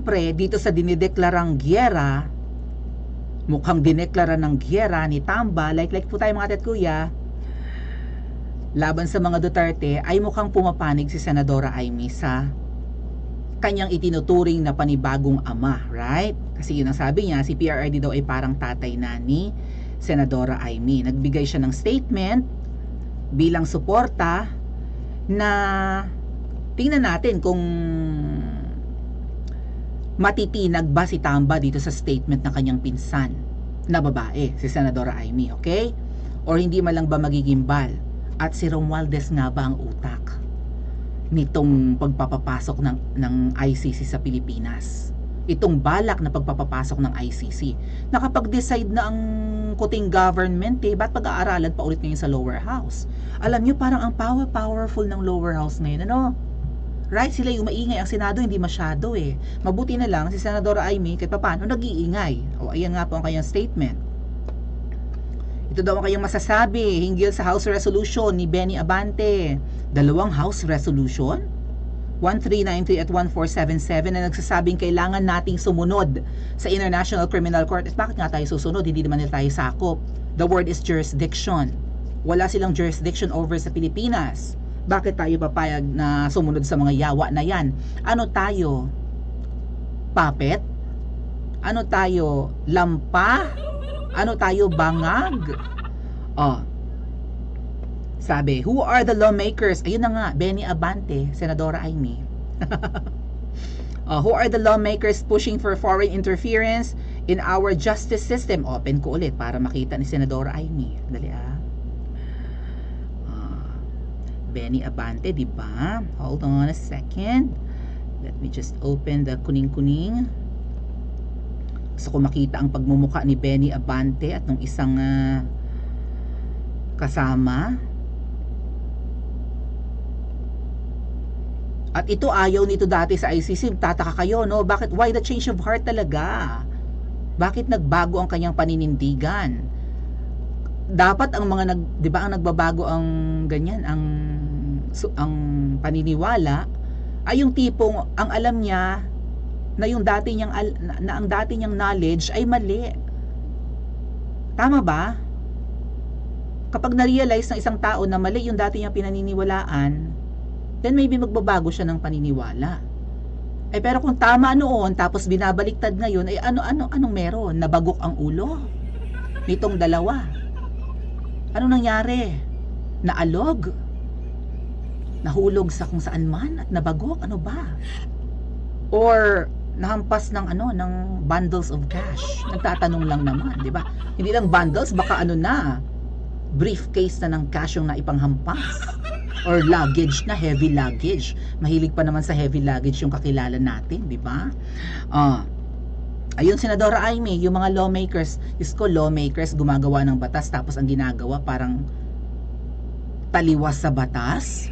syempre, dito sa dinideklarang giyera, mukhang dineklara ng giyera ni Tamba, like po tayo mga ate at kuya, laban sa mga Duterte, ay mukhang pumapanig si Senadora Amy sa kanyang itinuturing na panibagong ama, right? Kasi yun ang sabi niya, si PRRD daw ay parang tatay na ni Senadora Amy. Nagbigay siya ng statement bilang suporta na tingnan natin kung matitinag ba si Tamba dito sa statement ng kanyang pinsan na babae, si Senadora Amy, okay? Or hindi man lang ba magigimbal? At si Romualdez nga ba ang utak nitong pagpapapasok ng ICC sa Pilipinas? Itong balak na pagpapapasok ng ICC. Nakapag-decide na ang kuting government ba't pag-aaralan pa ulit ngayon sa lower house? Alam nyo, parang ang powerful ng lower house ngayon, ano? Right, sila yung maingay. Ang Senado hindi masyado Mabuti na lang si Senadora Amy kahit paano nag-iingay. O ayan nga po ang kanyang statement. Ito daw ang kanyang masasabi hinggil sa House Resolution ni Benny Abante. Dalawang House Resolution, 1393 at 1477, na nagsasabing kailangan nating sumunod sa International Criminal Court. At bakit nga tayo susunod? Hindi naman nila tayo sakop. The word is jurisdiction. Wala silang jurisdiction over sa Pilipinas. Bakit tayo papayag na sumunod sa mga yawa na yan? Ano tayo? Puppet? Ano tayo? Lampa? Ano tayo? Bangag? Sabi, who are the lawmakers? Ayun na nga, Benny Abante, Senadora Amy. Who are the lawmakers pushing for foreign interference in our justice system? Open ko ulit para makita ni Senadora Amy. Dali Benny Abante, di ba? Hold on a second. Let me just open the kuning-kuning. Gusto ko makita ang pagmumukha ni Benny Abante at nung isang kasama. At ito ayaw nito dati sa ICC. Tataka kayo, no? Bakit? Why the change of heart talaga? Bakit nagbago ang kanyang paninindigan? Dapat ang mga di ba ang nagbabago ang ganyan, ang paniniwala ay yung tipong ang alam niya na yung dati niyang ang dati niyang knowledge ay mali. Tama ba? Kapag na-realize ng isang tao na mali yung dati niyang pinaniniwalaan, then maybe magbabago siya ng paniniwala. Pero kung tama noon tapos binabaliktad ngayon, ay anong meron? Nabagok ang ulo nitong dalawa. Ano nangyari? Naalog? Nahulog sa kung saan man at nabagok? Ano ba? Or nahampas ng ng bundles of cash? Nagtatanong lang naman, di ba? Hindi lang bundles, baka briefcase na ng cash yung naipanghampas. Or luggage na, heavy luggage. Mahilig pa naman sa heavy luggage yung kakilala natin, di ba? Ayun, Senadora Amy, yung mga lawmakers, lawmakers gumagawa ng batas tapos ang ginagawa parang taliwas sa batas.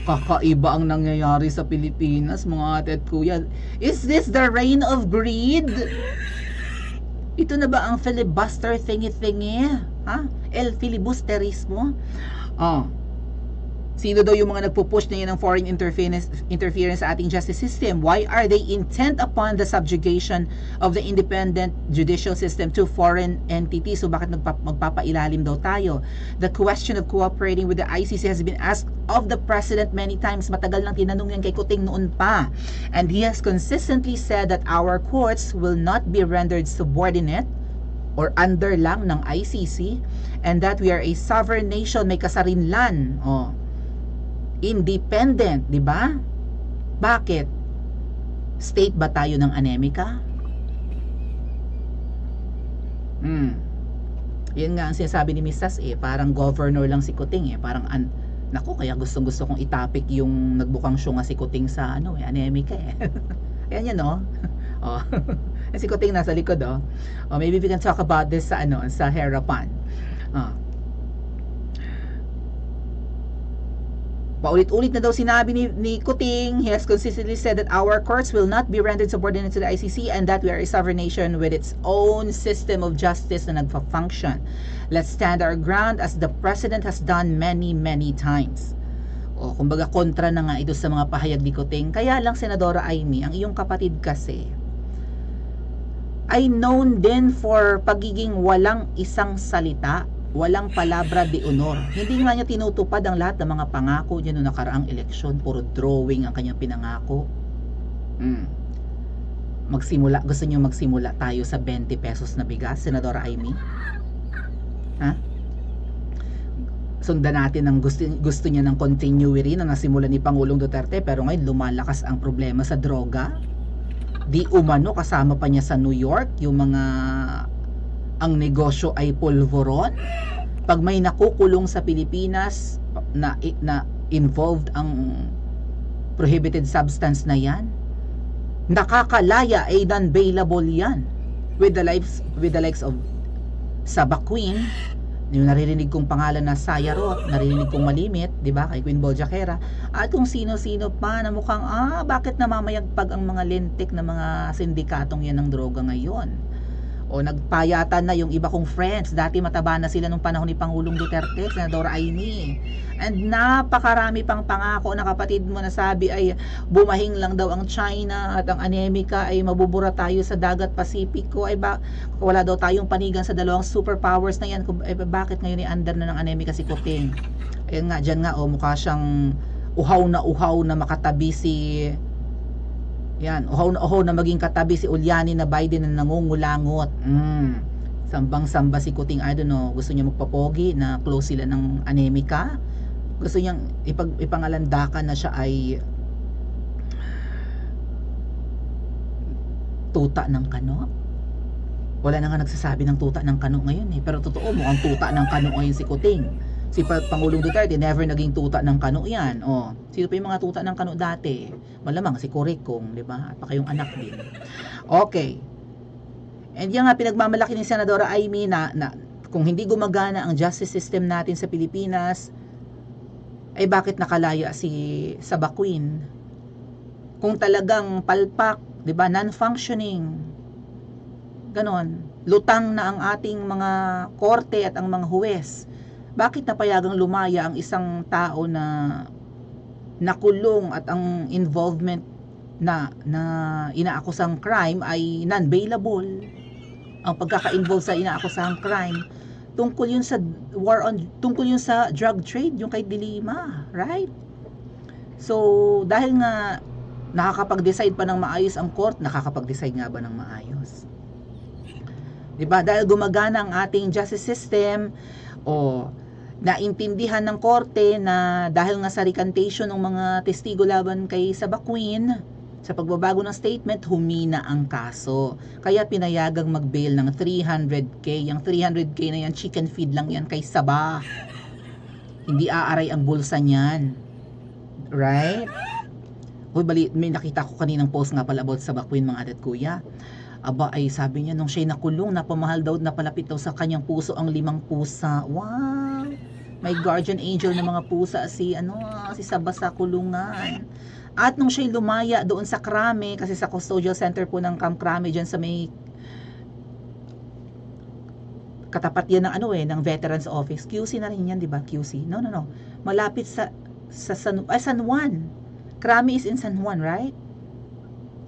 Kakaiba ang nangyayari sa Pilipinas, mga ate at kuya. Is this the reign of greed? Ito na ba ang filibuster thingy-thingy? El filibusterismo? Sino daw yung mga nagpupush na yun ng foreign interference sa ating justice system? Why are they intent upon the subjugation of the independent judicial system to foreign entities? So bakit magpapailalim daw tayo? The question of cooperating with the ICC has been asked of the President many times. Matagal nang tinanong yan kay Kuting noon pa. And he has consistently said that our courts will not be rendered subordinate or under lang ng ICC, and that we are a sovereign nation, may kasarinlan. Independent, di ba? Bakit? State ba tayo ng anemika? Yan nga ang sinasabi ni Mrs. Parang governor lang si Kuting parang naku, kaya gustong-gusto kong itapik yung nagbukang syunga si Kuting sa anemika Ayan yan, no? Si Kuting nasa likod, maybe we can talk about this sa sa harapan. Paulit-ulit na daw sinabi ni Kuting, he has consistently said that our courts will not be rendered subordinate to the ICC and that we are a sovereign nation with its own system of justice na nagfa-function. Let's stand our ground as the President has done many, many times. O, kumbaga kontra na nga ito sa mga pahayag ni Kuting. Kaya lang, Senadora Amy, ang iyong kapatid kasi ay known din for pagiging walang isang salita, walang palabra de honor. Hindi nga niya tinutupad ang lahat ng mga pangako niya noong nakaraang eleksyon. Puro drawing ang kanyang pinangako. Gusto niyo magsimula tayo sa 20 pesos na bigas, Senadora Amy? Ha? Sundan natin ang gusto niya ng continuity na nasimula ni Pangulong Duterte, pero ngayon lumalakas ang problema sa droga. Di umano kasama pa niya sa New York yung mga ang negosyo ay pulveron. Pag may nakukulong sa Pilipinas na involved ang prohibited substance na yan, nakakalaya ay non-bailable yan with the likes of Sabaquin, yung naririnig kong pangalan na Sayarot, naririnig kong Malimit, di ba, kay Queen Bojaquera, at kung sino-sino pa na mukhang bakit namamayagpag ang mga lintik na mga sindikatong yan ng droga ngayon. O nagpayatan na yung iba kong friends, dati mataba na sila nung panahon ni Pangulong Duterte, Senadora Amy. And napakarami pang pangako na kapatid mo na sabi ay bumahing lang daw ang China at ang anemika ay mabubura tayo sa dagat Pasipiko. Ay wala daw tayong panigan sa dalawang superpowers na yan. Bakit ngayon ay under na ng anemika si Kuting? Ayun nga, dyan nga, mukha siyang uhaw na makatabi si uhaw na maging katabi si Uliani na Biden na nangungulangot. Sambang-samba si Kuting, I don't know, gusto niya magpapogi na close sila ng anemika. Gusto niyang ipangalandakan na siya ay tuta ng kano. Wala na nga nagsasabi ng tuta ng kano ngayon pero totoo, mukhang tuta ng kano ngayon si Kuting. Si Pangulong Duterte never naging tuta ng kano yan. Sino pa yung mga tuta ng kano dati? Malamang si Coricong, di ba? At pa kayong anak din. Okay. And yan nga pinagmamalaki ni Senadora Amy na kung hindi gumagana ang justice system natin sa Pilipinas, ay bakit nakalaya si Sabaquin? Kung talagang palpak, di ba, non-functioning, ganon, lutang na ang ating mga korte at ang mga huwes, bakit napayagang lumaya ang isang tao na nakulong at ang involvement na inaakusang crime ay non-bailable? Ang pagkaka-involve sa inaakusang crime, tungkol yun sa drug trade, yung kay Dilima, right? So, dahil nga nakakapag-decide pa ng maayos ang court, nakakapag-decide nga ba ng maayos? Diba? Dahil gumagana ang ating justice system, naintindihan ng korte na dahil nga sa recantation ng mga testigo laban kay Sabaquin, sa pagbabago ng statement, humina ang kaso. Kaya pinayagang mag-bail ng 300K. Yung 300K na yan, chicken feed lang yan kay Saba. Hindi aaray ang bulsa niyan. Right? May nakita ko kaninang post nga pala about Sabaquin, mga adat kuya. Ay sabi niya, nung siya'y nakulong, napamahal daw, napalapit daw sa kanyang puso ang 5 pusa. Wow! May guardian angel na mga pusa si Saba sa kulungan. At nung siya'y lumaya doon sa Krame, kasi sa custodial center po ng Camp Krame, dyan sa may katapat yan ng Veterans Office. QC na rin yan, di ba? QC. No. Malapit sa San Juan. Krame is in San Juan, right?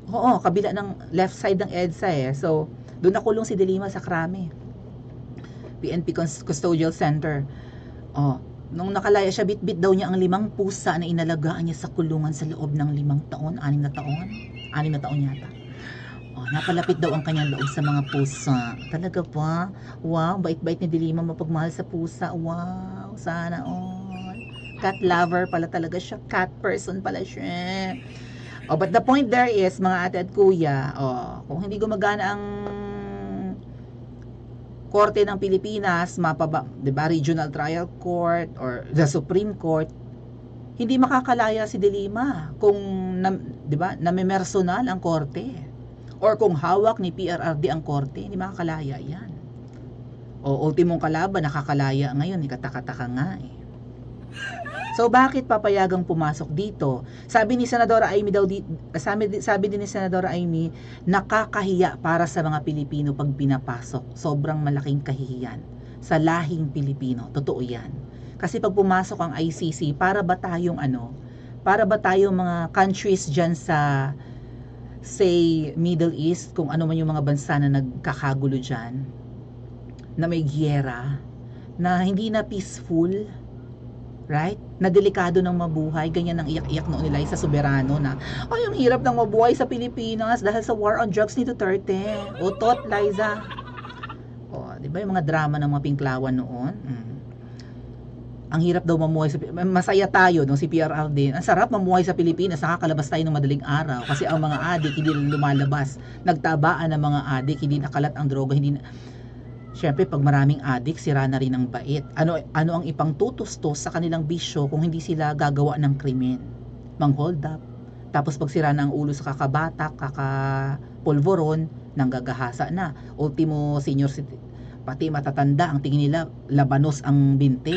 Oo, kabila ng left side ng EDSA So, doon nakulong si Dilima sa Krame. PNP Custodial Center. Nung nakalaya siya, bit-bit daw niya ang 5 pusa na inalagaan niya sa kulungan sa loob ng 5 taon, 6 na taon. 6 na taon yata. Napalapit daw ang kanyang loob sa mga pusa. Talaga pa? Wow, bait-bait ni Dilima, mapagmahal sa pusa. Wow, sana all. Cat lover pala talaga siya. Cat person pala siya. But the point there is, mga ate at kuya, kung hindi gumagana ang Korte ng Pilipinas, diba, Regional Trial Court or the Supreme Court, hindi makakalaya si Dilima kung diba, namimersonal ang korte or kung hawak ni PRRD ang korte, hindi makakalaya yan. Ultimong kalaban, nakakalaya ngayon, katakataka nga So, bakit papayagang pumasok dito? Sabi ni Senadora Amy sabi din ni Senadora Amy, nakakahiya para sa mga Pilipino pag pinapasok. Sobrang malaking kahihiyan sa lahing Pilipino. Totoo yan. Kasi pag pumasok ang ICC, para ba tayong para ba tayong mga countries dyan sa, say, Middle East, kung ano man yung mga bansa na nagkakagulo dyan, na may giyera, na hindi na peaceful, right? Na delikado ng mabuhay, ganyan ang iyak-iyak noon nila sa soberano na, ay, ang hirap ng mabuhay sa Pilipinas dahil sa war on drugs ni Duterte. Utot, Liza. O, di ba yung mga drama ng mga pinklawan noon? Ang hirap daw mamuhay sa masaya tayo si PRR din. Ang sarap mamuhay sa Pilipinas, nakakalabas tayo ng madaling araw kasi ang mga adik hindi na lumalabas. Nagtabaan ng mga adik, hindi nakalat ang droga, hindi na. Syempre, pag maraming adik, sira na rin ang bait. Ano ang ipangtutustos sa kanilang bisyo kung hindi sila gagawa ng krimen? Mang-hold up. Tapos pag sira na ang ulo sa kakabatak, kakapulvoron, nanggagahasa na. Ultimo senior pati matatanda, ang tingin nila labanos ang binti.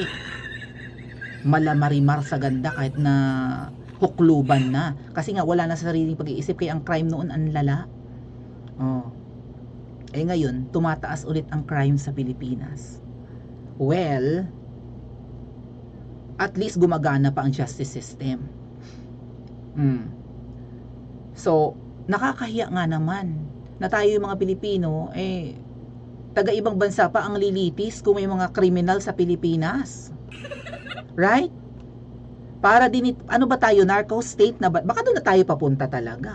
Malamarimar sa ganda kahit na hukluban na. Kasi nga wala na sa sariling pag-iisip, kaya ang crime noon ang lala. Ngayon, tumataas ulit ang crime sa Pilipinas. Well, at least gumagana pa ang justice system. So, nakakahiya nga naman na tayo yung mga Pilipino, taga-ibang bansa pa ang lilitis kung may mga kriminal sa Pilipinas. Right? Para din, ano ba tayo, narco state na ba? Baka doon na tayo papunta talaga.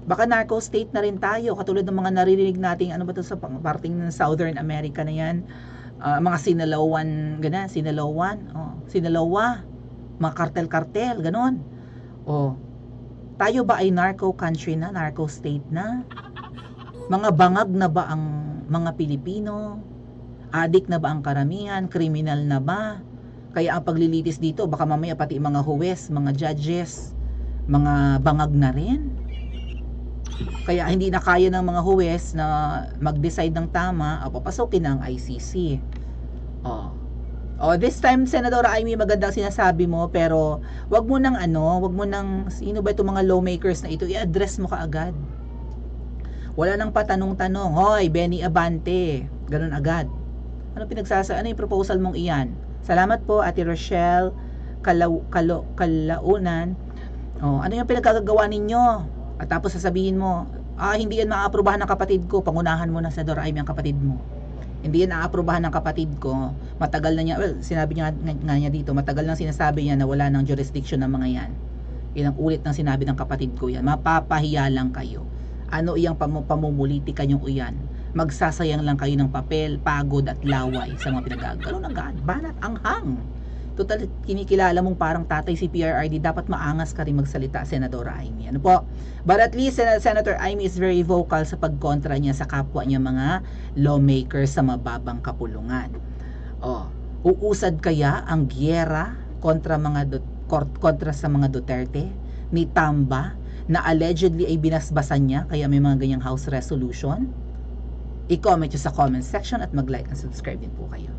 Baka narco state na rin tayo, katulad ng mga naririnig nating, ano ba to sa parting ng Southern America na yan, mga Sinaloan, gano'n, Sinaloa, mga kartel-kartel, gano'n. Tayo ba ay narco country na, narco state na? Mga bangag na ba ang mga Pilipino? Adik na ba ang karamihan? Kriminal na ba? Kaya ang paglilitis dito, baka mamaya pati mga huwes, mga judges, mga bangag na rin. Kaya hindi na kaya ng mga huwes na mag-decide ng tama, papasokin na ang ICC. This time, Senadora Amy, magandang sinasabi mo, pero wag mo nang sino ba itong mga lawmakers na ito, i-address mo kaagad. Wala nang patanong-tanong, hoy, Benny Abante, ganun agad. Ano yung proposal mong iyan? Salamat po, Ate Rochelle Kalaunan. Ano yung pinagkagagawa ninyo? At tapos sasabihin mo, hindi yan maaaprobahan ng kapatid ko. Pangunahan mo na, Senador Amy, ang kapatid mo. Hindi yan naaaprobahan ng kapatid ko. Matagal na niya, sinabi niya nga niya dito, matagal nang sinasabi niya na wala ng jurisdiction ng mga yan. Yan ang ulit ng sinabi ng kapatid ko yan. Mapapahiya lang kayo. Ano iyang pamumulitika niyong iyan? Magsasayang lang kayo ng papel, pagod at laway sa mga pinagagawa. Ganun agad, banat, anghang. Total, kinikilala mong parang tatay si PRRD, dapat maangas ka rin magsalita, Senadora Amy. Ano po? But at least, Senator Amy is very vocal sa pagkontra niya sa kapwa niya mga lawmakers sa mababang kapulungan. Uusad kaya ang giyera kontra sa mga Duterte ni Tamba na allegedly ay binasbasan niya kaya may mga ganyang house resolution? I-comment nyo sa comment section at mag-like and subscribe din po kayo.